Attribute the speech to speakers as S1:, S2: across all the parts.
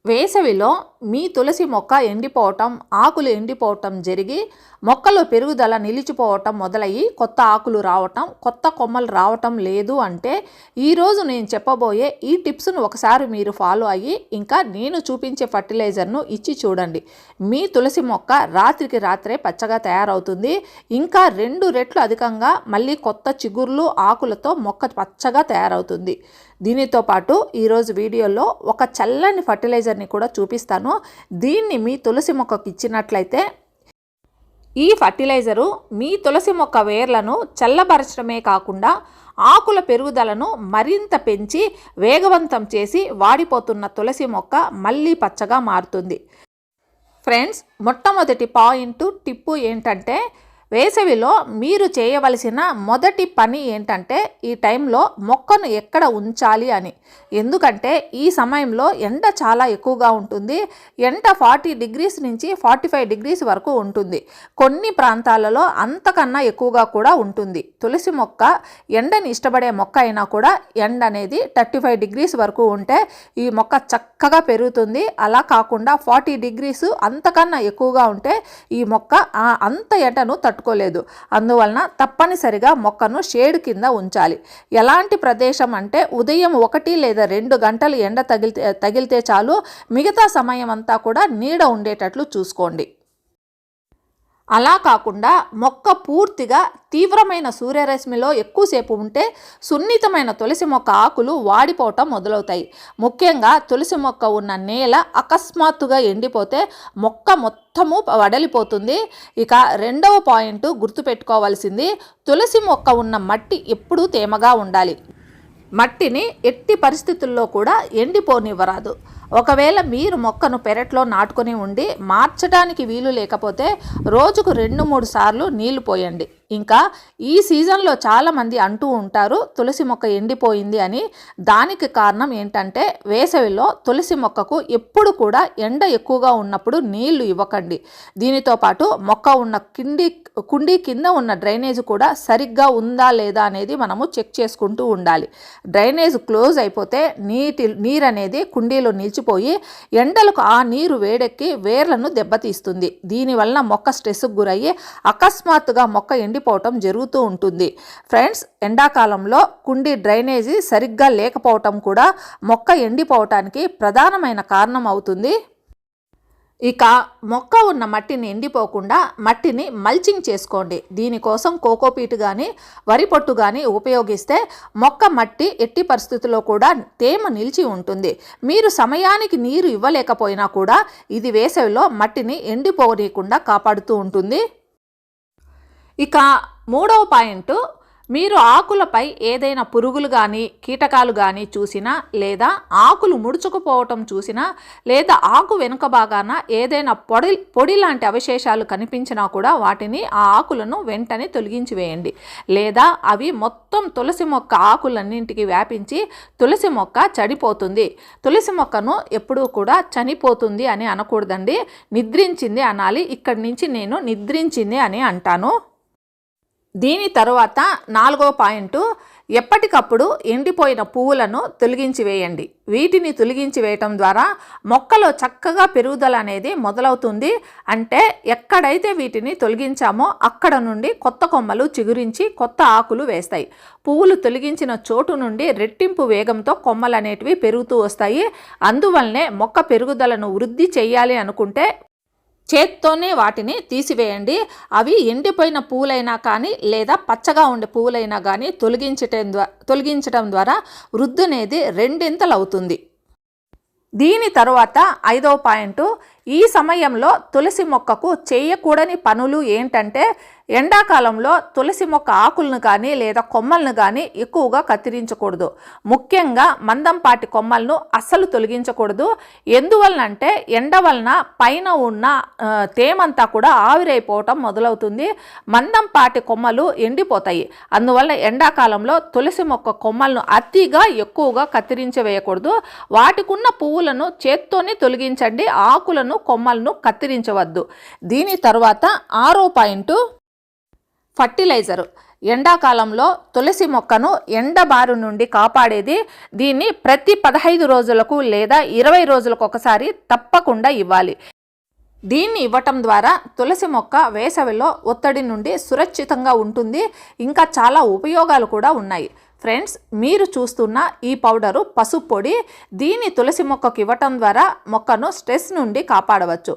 S1: వేసవిలో మీ తులసి మొక్క ఎండిపోవటం, ఆకులు ఎండిపోవటం జరిగి మొక్కలో పెరుగుదల నిలిచిపోవటం మొదలయ్యి కొత్త ఆకులు రావటం, కొత్త కొమ్మలు రావటం లేదు అంటే ఈరోజు నేను చెప్పబోయే ఈ టిప్స్ను ఒకసారి మీరు ఫాలో అయ్యి ఇంకా నేను చూపించే ఫర్టిలైజర్ను ఇచ్చి చూడండి. మీ తులసి మొక్క రాత్రికి రాత్రే పచ్చగా తయారవుతుంది. ఇంకా 2 రెట్లు అధికంగా మళ్ళీ కొత్త చిగుర్లు ఆకులతో మొక్క పచ్చగా తయారవుతుంది. దీనితో పాటు ఈరోజు వీడియోలో ఒక చల్లని ఫర్టిలైజర్ని కూడా చూపిస్తాను. దీన్ని మీ తులసి మొక్కకు ఇచ్చినట్లయితే ఈ ఫర్టిలైజరు మీ తులసి మొక్క వేర్లను చల్లబరచడమే కాకుండా ఆకుల పెరుగుదలను మరింత పెంచి వేగవంతం చేసి వాడిపోతున్న తులసి మొక్క మళ్ళీ పచ్చగా మారుతుంది. ఫ్రెండ్స్, మొట్టమొదటి టిప్పు ఏంటంటే వేసవిలో మీరు చేయవలసిన మొదటి పని ఏంటంటే ఈ టైంలో మొక్కను ఎక్కడ ఉంచాలి అని. ఎందుకంటే ఈ సమయంలో ఎండ చాలా ఎక్కువగా ఉంటుంది. ఎండ 40 డిగ్రీస్ నుంచి 45 డిగ్రీస్ వరకు ఉంటుంది. కొన్ని ప్రాంతాలలో అంతకన్నా ఎక్కువగా కూడా ఉంటుంది. తులసి మొక్క ఎండని ఇష్టపడే మొక్క అయినా కూడా ఎండ అనేది 35 డిగ్రీస్ వరకు ఉంటే ఈ మొక్క చక్కగా పెరుగుతుంది. అలా కాకుండా 40 డిగ్రీస్ అంతకన్నా ఎక్కువగా ఉంటే ఈ మొక్క అంత ఎండను తట్టుకోలేదు. అందువలన తప్పనిసరిగా మొక్కను షేడ్ కింద ఉంచాలి. ఎలాంటి ప్రదేశం అంటే ఉదయం 1 లేదా 2 గంటలు ఎండ తగిలితే చాలు. మిగతా సమయం అంతా కూడా నీడ ఉండేటట్లు చూసుకోండి. అలా కాకుండా మొక్క పూర్తిగా తీవ్రమైన సూర్యరశ్మిలో ఎక్కువసేపు ఉంటే సున్నితమైన తులసి మొక్క ఆకులు వాడిపోవటం మొదలవుతాయి. ముఖ్యంగా తులసి మొక్క ఉన్న నేల అకస్మాత్తుగా ఎండిపోతే మొక్క మొత్తము వడలిపోతుంది. ఇక రెండవ పాయింట్ గుర్తుపెట్టుకోవాల్సింది, తులసి మొక్క ఉన్న మట్టి ఎప్పుడూ తేమగా ఉండాలి. మట్టిని ఎట్టి పరిస్థితుల్లో కూడా ఎండిపోనివ్వరాదు. ఒకవేళ మీరు మొక్కను పెరట్లో నాటుకొని ఉండి మార్చడానికి వీలు లేకపోతే రోజుకు 2-3 సార్లు నీళ్లు పోయండి. ఇంకా ఈ సీజన్లో చాలామంది అంటూ ఉంటారు తులసి మొక్క ఎండిపోయింది అని. దానికి కారణం ఏంటంటే వేసవిలో తులసి మొక్కకు ఎప్పుడు కూడా ఎండ ఎక్కువగా ఉన్నప్పుడు నీళ్లు ఇవ్వకండి. దీనితో పాటు మొక్క ఉన్న కుండీ కింద ఉన్న డ్రైనేజ్ కూడా సరిగ్గా ఉందా లేదా అనేది మనము చెక్ చేసుకుంటూ ఉండాలి. డ్రైనేజ్ క్లోజ్ అయిపోతే నీరు అనేది కుండీలో నిలిచిపోయి ఎండలకు ఆ నీరు వేడెక్కి వేర్లను దెబ్బతీస్తుంది. దీనివల్ల మొక్క స్ట్రెస్కు గురయ్యి అకస్మాత్తుగా మొక్క ఎండిపోవటం జరుగుతూ ఉంటుంది. ఫ్రెండ్స్, ఎండాకాలంలో కుండీ డ్రైనేజీ సరిగ్గా లేకపోవటం కూడా మొక్క ఎండిపోవటానికి ప్రధానమైన కారణం అవుతుంది. ఇక మొక్క ఉన్న మట్టిని ఎండిపోకుండా మట్టిని మల్చింగ్ చేసుకోండి. దీనికోసం కోకోపీట్ కానీ వరి పొట్టు కానీ ఉపయోగిస్తే మొక్క మట్టి ఎట్టి పరిస్థితుల్లో కూడా తేమ నిలిచి ఉంటుంది. మీరు సమయానికి నీరు ఇవ్వలేకపోయినా కూడా ఇది వేసవిలో మట్టిని ఎండిపోనీయకుండా కాపాడుతూ ఉంటుంది. ఇక మూడవ పాయింట్, మీరు ఆకులపై ఏదైనా పురుగులు కానీ కీటకాలు కానీ చూసినా లేదా ఆకులు ముడుచుకుపోవటం చూసినా లేదా ఆకు వెనుక భాగాన ఏదైనా పొడి లాంటి అవశేషాలు కనిపించినా కూడా వాటిని ఆ ఆకులను వెంటనే తొలగించి వేయండి. లేదా అవి మొత్తం తులసి మొక్క ఆకులన్నింటికి వ్యాపించి తులసి మొక్క చనిపోతుంది. తులసి మొక్కను ఎప్పుడూ కూడా చనిపోతుంది అని అనకూడదండి, నిద్రించింది అనాలి. ఇక్కడి నుంచి నేను నిద్రించింది అని అంటాను. దీని తరువాత 4వ పాయింట్, ఎప్పటికప్పుడు ఎండిపోయిన పువ్వులను తొలగించి వేయండి. వీటిని తొలగించి వేయటం ద్వారా మొక్కలో చక్కగా పెరుగుదల అనేది మొదలవుతుంది. అంటే ఎక్కడైతే వీటిని తొలగించామో అక్కడ నుండి కొత్త కొమ్మలు చిగురించి కొత్త ఆకులు వేస్తాయి. పువ్వులు తొలగించిన చోటు నుండి రెట్టింపు వేగంతో కొమ్మలు అనేటివి పెరుగుతూ వస్తాయి. అందువల్లనే మొక్క పెరుగుదలను వృద్ధి చేయాలి అనుకుంటే చేత్తోనే వాటిని తీసివేయండి. అవి ఎండిపోయిన పువ్వులైనా కానీ లేదా పచ్చగా ఉండే పువ్వులైనా కానీ తొలగించడం ద్వారా వృద్ధి అనేది 2 అవుతుంది. దీని తరువాత 5వ పాయింట్, ఈ సమయంలో తులసి మొక్కకు చేయకూడని పనులు ఏంటంటే ఎండాకాలంలో తులసి మొక్క ఆకులను కానీ లేదా కొమ్మలను కానీ ఎక్కువగా కత్తిరించకూడదు. ముఖ్యంగా మందంపాటి కొమ్మలను అస్సలు తొలగించకూడదు. ఎందువలనంటే ఎండ వలన పైన ఉన్న తేమంతా కూడా ఆవిరైపోవటం మొదలవుతుంది. మందంపాటి కొమ్మలు ఎండిపోతాయి. అందువల్ల ఎండాకాలంలో తులసి మొక్క కొమ్మలను అతిగా ఎక్కువగా కత్తిరించవేయకూడదు. వాటికున్న పువ్వులను చేత్తోనే తొలగించండి, ఆకులను కొమ్మలను కత్తిరించవద్దు. దీని తర్వాత 6వ పాయింట్, ఫర్టిలైజర్. ఎండాకాలంలో తులసి మొక్కను ఎండ బారి నుండి కాపాడేది దీన్ని ప్రతి 15 రోజులకు లేదా 20 రోజులకు ఒకసారి తప్పకుండా ఇవ్వాలి. దీన్ని ఇవ్వటం ద్వారా తులసి మొక్క వేసవిలో ఒత్తిడి నుండి సురక్షితంగా ఉంటుంది. ఇంకా చాలా ఉపయోగాలు కూడా ఉన్నాయి. ఫ్రెండ్స్, మీరు చూస్తున్న ఈ పౌడరు పసుపు పొడి. దీన్ని తులసి మొక్కకు ఇవ్వటం ద్వారా మొక్కను స్ట్రెస్ నుండి కాపాడవచ్చు.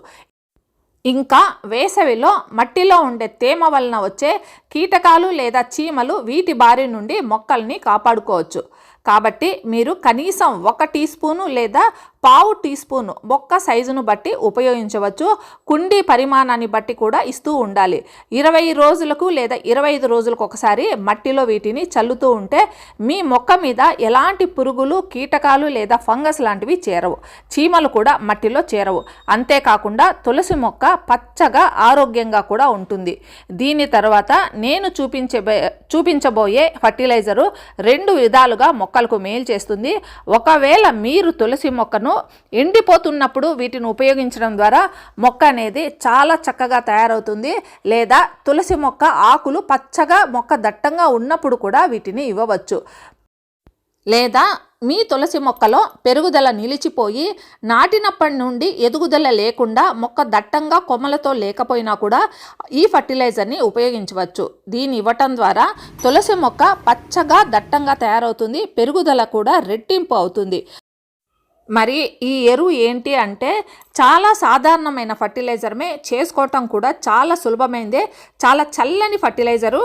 S1: ఇంకా వేసవిలో మట్టిలో ఉండే తేమ వలన వచ్చే కీటకాలు లేదా చీమలు వీటి బారి నుండి మొక్కల్ని కాపాడుకోవచ్చు. కాబట్టి మీరు కనీసం 1 టీ స్పూను లేదా పావు టీ స్పూను మొక్క సైజును బట్టి ఉపయోగించవచ్చు. కుండీ పరిమాణాన్ని బట్టి కూడా ఇస్తూ ఉండాలి. 20 రోజులకు లేదా 25 రోజులకు ఒకసారి మట్టిలో వీటిని చల్లుతూ ఉంటే మీ మొక్క మీద ఎలాంటి పురుగులు, కీటకాలు లేదా ఫంగస్ లాంటివి చేరవు. చీమలు కూడా మట్టిలో చేరవు. అంతేకాకుండా తులసి మొక్క పచ్చగా ఆరోగ్యంగా కూడా ఉంటుంది. దీని తర్వాత నేను చూపించబోయే ఫర్టిలైజరు 2 విధాలుగా మొక్కలకు మేలు చేస్తుంది. ఒకవేళ మీరు తులసి మొక్కను ఎండిపోతున్నప్పుడు వీటిని ఉపయోగించడం ద్వారా మొక్క అనేది చాలా చక్కగా తయారవుతుంది. లేదా తులసి మొక్క ఆకులు పచ్చగా మొక్క దట్టంగా ఉన్నప్పుడు కూడా వీటిని ఇవ్వవచ్చు. లేదా మీ తులసి మొక్కలో పెరుగుదల నిలిచిపోయి నాటినప్పటి నుండి ఎదుగుదల లేకుండా మొక్క దట్టంగా కొమ్మలతో లేకపోయినా కూడా ఈ ఫర్టిలైజర్ని ఉపయోగించవచ్చు. దీన్ని ఇవ్వటం ద్వారా తులసి మొక్క పచ్చగా దట్టంగా తయారవుతుంది. పెరుగుదల కూడా రెట్టింపు అవుతుంది. మరి ఈ ఎరువు ఏంటి అంటే చాలా సాధారణమైన ఫర్టిలైజర్మే, చేసుకోవటం కూడా చాలా సులభమైందే. చాలా చల్లని ఫర్టిలైజరు,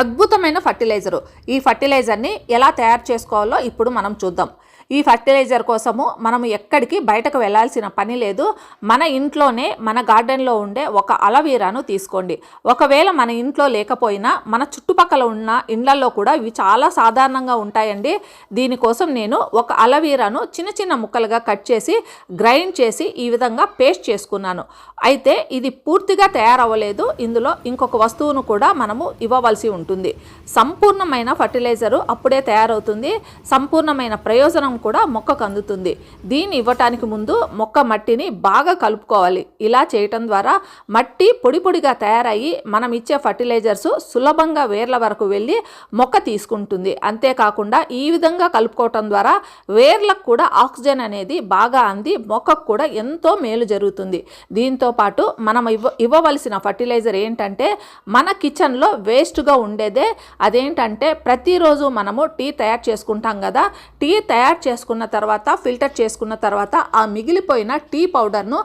S1: అద్భుతమైన ఫర్టిలైజరు. ఈ ఫర్టిలైజర్ని ఎలా తయారు చేసుకోవాలో ఇప్పుడు మనం చూద్దాం. ఈ ఫర్టిలైజర్ కోసము మనము ఎక్కడికి బయటకు వెళ్ళాల్సిన పని లేదు. మన ఇంట్లోనే మన గార్డెన్లో ఉండే ఒక అలవీరాను తీసుకోండి. ఒకవేళ మన ఇంట్లో లేకపోయినా మన చుట్టుపక్కల ఉన్న ఇండ్లలో కూడా ఇవి చాలా సాధారణంగా ఉంటాయండి. దీనికోసం నేను ఒక అలవీరాను చిన్న చిన్న ముక్కలుగా కట్ చేసి గ్రైండ్ చేసి ఈ విధంగా పేస్ట్ చేసుకున్నాను. అయితే ఇది పూర్తిగా తయారవ్వలేదు. ఇందులో ఇంకొక వస్తువును కూడా మనము ఇవ్వవలసి ఉంటుంది. సంపూర్ణమైన ఫర్టిలైజరు అప్పుడే తయారవుతుంది. సంపూర్ణమైన ప్రయోజనం కూడా మొక్కకు అందుతుంది. దీన్ని ఇవ్వటానికి ముందు మొక్క మట్టిని బాగా కలుపుకోవాలి. ఇలా చేయటం ద్వారా మట్టి పొడి పొడిగా తయారయ్యి మనం ఇచ్చే ఫర్టిలైజర్స్ సులభంగా వేర్ల వరకు వెళ్ళి మొక్క తీసుకుంటుంది. అంతేకాకుండా ఈ విధంగా కలుపుకోవటం ద్వారా వేర్లకు కూడా ఆక్సిజన్ అనేది బాగా అంది మొక్కకు కూడా ఎంతో మేలు జరుగుతుంది. దీంతో పాటు మనం ఇవ్వవలసిన ఫర్టిలైజర్ ఏంటంటే మన కిచెన్లో వేస్ట్గా ఉండేదే. అదేంటంటే ప్రతిరోజు మనము టీ తయారు చేసుకుంటాం కదా. టీ తయారు చేసుకున్న తర్వాత ఫిల్టర్ చేసుకున్న తర్వాత ఆ మిగిలిపోయిన టీ పౌడర్ను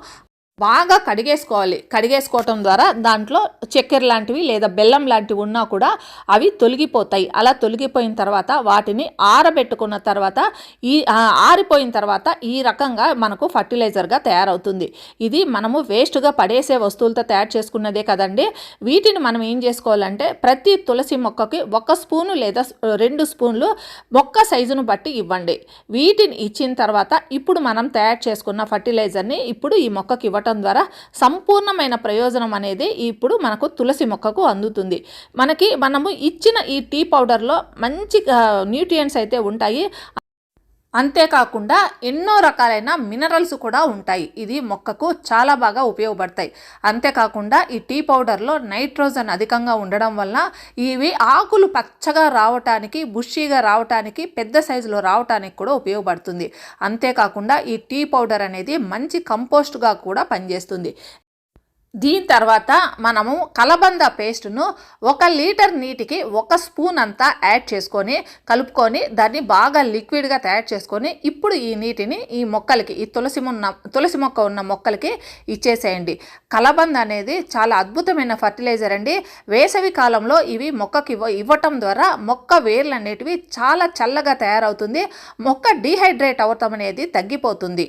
S1: బాగా కడిగేసుకోవటం ద్వారా దాంట్లో చక్కెర లాంటివి లేదా బెల్లం లాంటివి ఉన్నా కూడా అవి తొలగిపోతాయి. అలా తొలగిపోయిన తర్వాత వాటిని ఆరబెట్టుకున్న తర్వాత ఆరిపోయిన తర్వాత ఈ రకంగా మనకు ఫర్టిలైజర్గా తయారవుతుంది. ఇది మనము వేస్ట్గా పడేసే వస్తువులతో తయారు చేసుకున్నదే కదండి. వీటిని మనం ఏం చేసుకోవాలంటే ప్రతి తులసి మొక్కకి 1 స్పూను లేదా 2 స్పూన్లు మొక్క సైజును బట్టి ఇవ్వండి. వీటిని ఇచ్చిన తర్వాత ఇప్పుడు మనం తయారు చేసుకున్న ఫర్టిలైజర్ని ఇప్పుడు ఈ మొక్కకి ఇవ్వటం ద్వారా సంపూర్ణమైన ప్రయోజనం అనేది ఇప్పుడు మనకు తులసి మొక్కకు అందుతుంది. మనము ఇచ్చిన ఈ టీ పౌడర్లో మంచి న్యూట్రియంట్స్ అయితే ఉంటాయి. అంతేకాకుండా ఎన్నో రకాలైన మినరల్స్ కూడా ఉంటాయి. ఇది మొక్కకు చాలా బాగా ఉపయోగపడతాయి. అంతేకాకుండా ఈ టీ పౌడర్లో నైట్రోజన్ అధికంగా ఉండడం వల్ల ఇవి ఆకులు పచ్చగా రావటానికి, బుషీగా రావటానికి, పెద్ద సైజులో రావటానికి కూడా ఉపయోగపడుతుంది. అంతేకాకుండా ఈ టీ పౌడర్ అనేది మంచి కంపోస్ట్గా కూడా పనిచేస్తుంది. దీని తర్వాత మనము కలబంద పేస్టును 1 లీటర్ నీటికి 1 స్పూన్ అంతా యాడ్ చేసుకొని కలుపుకొని దాన్ని బాగా లిక్విడ్గా తయారు చేసుకొని ఇప్పుడు ఈ నీటిని ఈ మొక్కలకి, ఈ తులసి మొక్క ఉన్న మొక్కలకి ఇచ్చేసేయండి. కలబంద అనేది చాలా అద్భుతమైన ఫర్టిలైజర్ అండి. వేసవి కాలంలో ఇవి మొక్కకి ఇవ్వటం ద్వారా మొక్క వేర్లు అనేటివి చాలా చల్లగా తయారవుతుంది. మొక్క డీహైడ్రేట్ అవటం అనేది తగ్గిపోతుంది.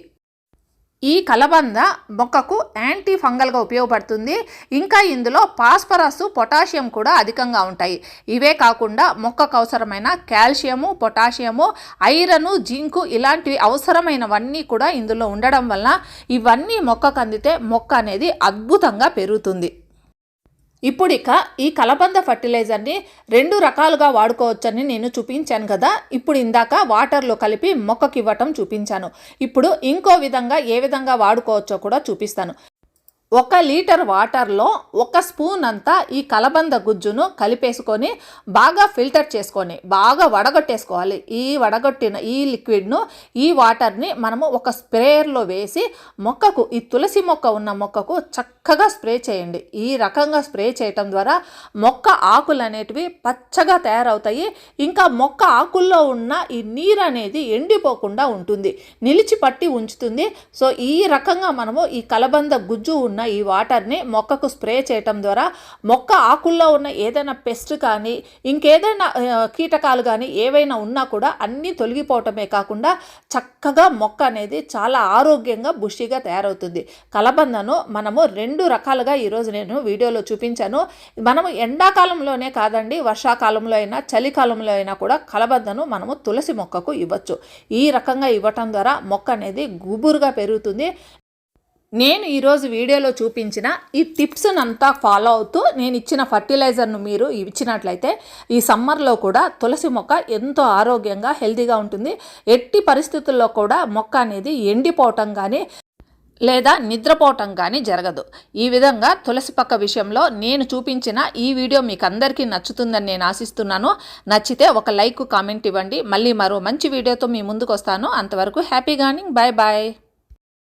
S1: ఈ కలబంద మొక్కకు యాంటీ ఫంగల్గా ఉపయోగపడుతుంది. ఇంకా ఇందులో ఫాస్ఫరస్, పొటాషియం కూడా అధికంగా ఉంటాయి. ఇవే కాకుండా మొక్కకు అవసరమైన కాల్షియము, పొటాషియము, ఐరన్, జింకు ఇలాంటివి అవసరమైనవన్నీ కూడా ఇందులో ఉండడం వల్ల ఇవన్నీ మొక్కకు అందితే మొక్క అనేది అద్భుతంగా పెరుగుతుంది. ఇప్పుడు ఈ కలబంద ఫర్టిలైజర్ని 2 రకాలుగా వాడుకోవచ్చని నేను చూపించాను కదా. ఇప్పుడు ఇందాక వాటర్లో కలిపి మొక్కకి ఇవ్వటం చూపించాను. ఇప్పుడు ఇంకో విధంగా ఏ విధంగా వాడుకోవచ్చో కూడా చూపిస్తాను. 1 లీటర్ వాటర్లో 1 స్పూన్ అంతా ఈ కలబంద గుజ్జును కలిపేసుకొని బాగా ఫిల్టర్ చేసుకొని బాగా వడగొట్టేసుకోవాలి. ఈ వడగొట్టిన ఈ లిక్విడ్ను ఈ వాటర్ని మనము ఒక స్ప్రేయర్లో వేసి మొక్కకు ఈ తులసి మొక్క ఉన్న మొక్కకు చక్కగా స్ప్రే చేయండి. ఈ రకంగా స్ప్రే చేయటం ద్వారా మొక్క ఆకులు అనేటివి పచ్చగా తయారవుతాయి. ఇంకా మొక్క ఆకుల్లో ఉన్న ఈ నీరు అనేది ఎండిపోకుండా ఉంటుంది, నిలిచి పట్టి ఉంచుతుంది. సో ఈ రకంగా మనము ఈ కలబంద గుజ్జు ఉన్న ఈ వాటర్ని మొక్కకు స్ప్రే చేయటం ద్వారా మొక్క ఆకుల్లో ఉన్న ఏదైనా పెస్ట్ కానీ ఇంకేదైనా కీటకాలు కానీ ఏవైనా ఉన్నా కూడా అన్నీ తొలగిపోవటమే కాకుండా చక్కగా మొక్క అనేది చాలా ఆరోగ్యంగా బుషిగా తయారవుతుంది. కలబందను మనము 2 రకాలుగా ఈరోజు నేను వీడియోలో చూపించాను. మనము ఎండాకాలంలోనే కాదండి, వర్షాకాలంలో అయినా చలికాలంలో అయినా కూడా కలబందను మనము తులసి మొక్కకు ఇవ్వచ్చు. ఈ రకంగా ఇవ్వటం ద్వారా మొక్క అనేది గుబురుగా పెరుగుతుంది. నేను ఈరోజు వీడియోలో చూపించిన ఈ టిప్స్నంతా ఫాలో అవుతూ నేను ఇచ్చిన ఫర్టిలైజర్ను మీరు ఇచ్చినట్లయితే ఈ సమ్మర్లో కూడా తులసి మొక్క ఎంతో ఆరోగ్యంగా హెల్తీగా ఉంటుంది. ఎట్టి పరిస్థితుల్లో కూడా మొక్క అనేది ఎండిపోవటం కానీ లేదా నిద్రపోవటం కానీ జరగదు. ఈ విధంగా తులసి మొక్క విషయంలో నేను చూపించిన ఈ వీడియో మీకు అందరికీ నచ్చుతుందని నేను ఆశిస్తున్నాను. నచ్చితే ఒక లైక్ కామెంట్ ఇవ్వండి. మళ్ళీ మరో మంచి వీడియోతో మీ ముందుకు వస్తాను. అంతవరకు హ్యాపీ గార్డెనింగ్. Bye bye.